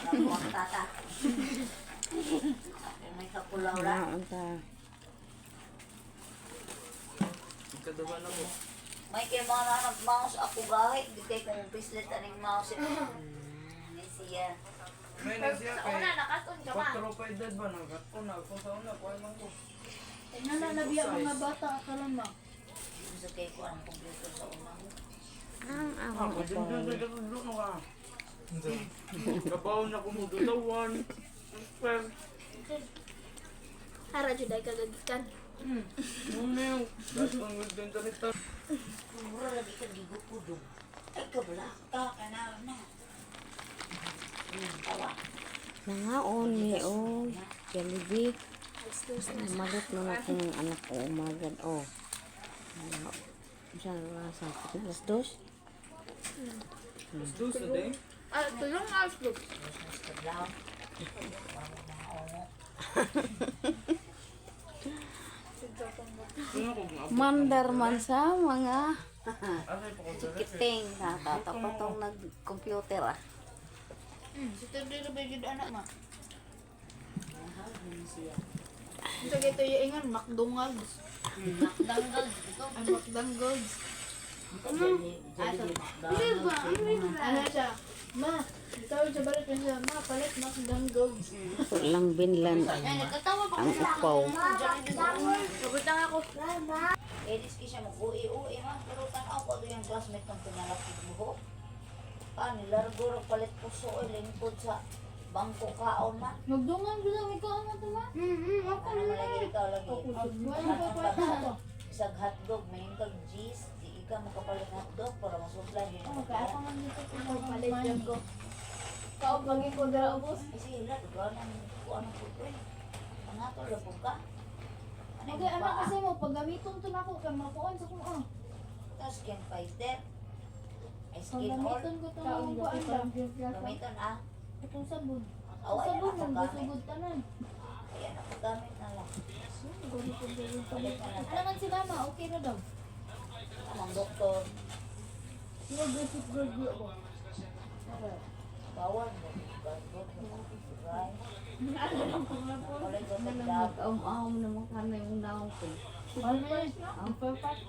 Nakuha tata. May kapulaw ra. Ikadawa na mo. May kay mga nag-mouse ako gahit. Di kay kung pislet aning mouse. Ni siya. May na siya Sa kay... una, nakatun ka ba? Patro pa edad ba? Nagkatun na. Kung sa una, kuha lang ko. Tingnan na nabiya mga bata, akalan ba? Gusto kay ko ang computer sa una. Ah, kadyo no ka. Kabaw na kumudutawan. Super. Hara, juday kagagikan. Mumew. Dahil pang nagdenta. Mura lagi ka gigupudong. Ay kabla ka kana na. Tawa. Nangaon ni o Jollibee. Malit na na kung anak ko umagad o. Diyan rasa ko. Alas dos. Gusto sa day? Ah, tulong nga ako. Mas kabla. Ano ko nga? Mandar man sa mga Asay pa ko sa ref. kiting natatapatong nag-computer ah. Si Teddy na ba yung anak ma? Mahal din siya. Ito kaya ito yung ingan, McDonald's. Nakdanggal ito. Ang McDonald's. Ano siya? Ma, ikaw siya balik na siya. Ma, palit McDonald's. Walang binlan Nagkatawa pa ang upaw. Sabot lang ako. Edis ki siya mag-uwi-uwi man. Pero tanaw ko ito yung classmate ng pinalapit mo. Nilargo rin palit puso o lingkod sa bangko kaon man. Magdungan ko lang, ikaw ano ito ma? Ako Ano man lagi ikaw lagi. Wala pa pa. Isang hotdog, may kag cheese. Di ikaw makapalit ng hotdog para masupply din ang Kaya pa pagkain. nga dito ko Ako palit dyan ko. Kao pagi ko dala ubos. Kasi hila, duga ng kuan ng puto eh. Ang ato, labog ka. Ano Okay, yung anak paa? kasi mo, pag gamiton to na ako, kaya makuhaan sa kung ano. Tapos skin fighter. Ay Pag skin all. gamiton ko to na akong kuhaan ba? Gamiton ah. Itong sabon. Awa, Sabon yan lang, ako gamit. gasugod tanan. Ayan ako gamit na lang. Ano man si mama, okay na daw. Amang doktor. Sino basic graduate ako? Bawal mo. Gandot mo. Right. Ulit ko sa lab. Nag-aum-aum naman kami yung naong ko. Ang purpose.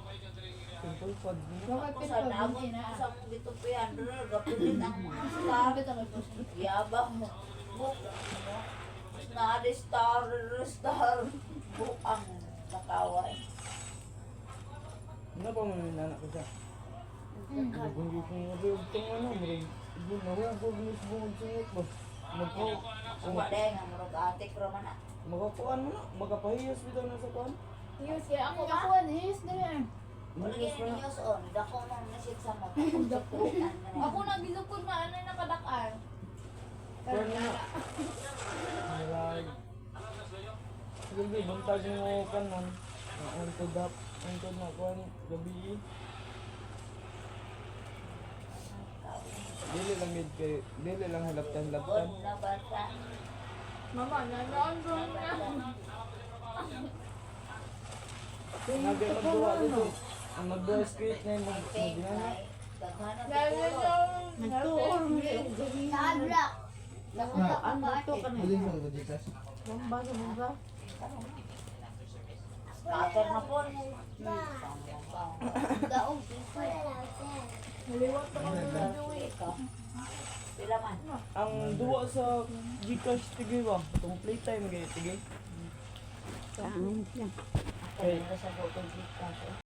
Simple pod. Bakit Kung sa nabot sa mong gitupian, gapilit ang mga star. Yabang mo. Buka mo. Na-star. Buang nakaway. Ano pa mo yung nanak ko siya? Nagundi ko nga ba yung itong ano, marag nahugog mo sa bungod singit ba? Suwa dahil nga murag atik raman ah. Magakuan mo na, magapahiyas bitaw na sa kuan. Yes, kaya ako nakuha, yes, dali. Wala Magkas pa ganyan na. news on. Dako nang nasit sa mo. Dakutan na Ako nagilukod na ano yung nakadakar. Kuan mo na. Marag. Sige, buntag mo kanon. Antod na kuan, gabi. Dili lang mid kay, dili lang halaptan-halaptan. God na bata. Mama, nanoon doon na. Nagay magduwa dito. Ang magduwa skate na yung magdinana. Nagtuor mo Tabla. Nakunta ang baati. Kater na po. Daog. Naliwat ako Ikaw. Pila man. Ang duwa sa Gcash tigay ba? Itong playtime gaya tigay. Kaangin lang. Kaya sa botol dito.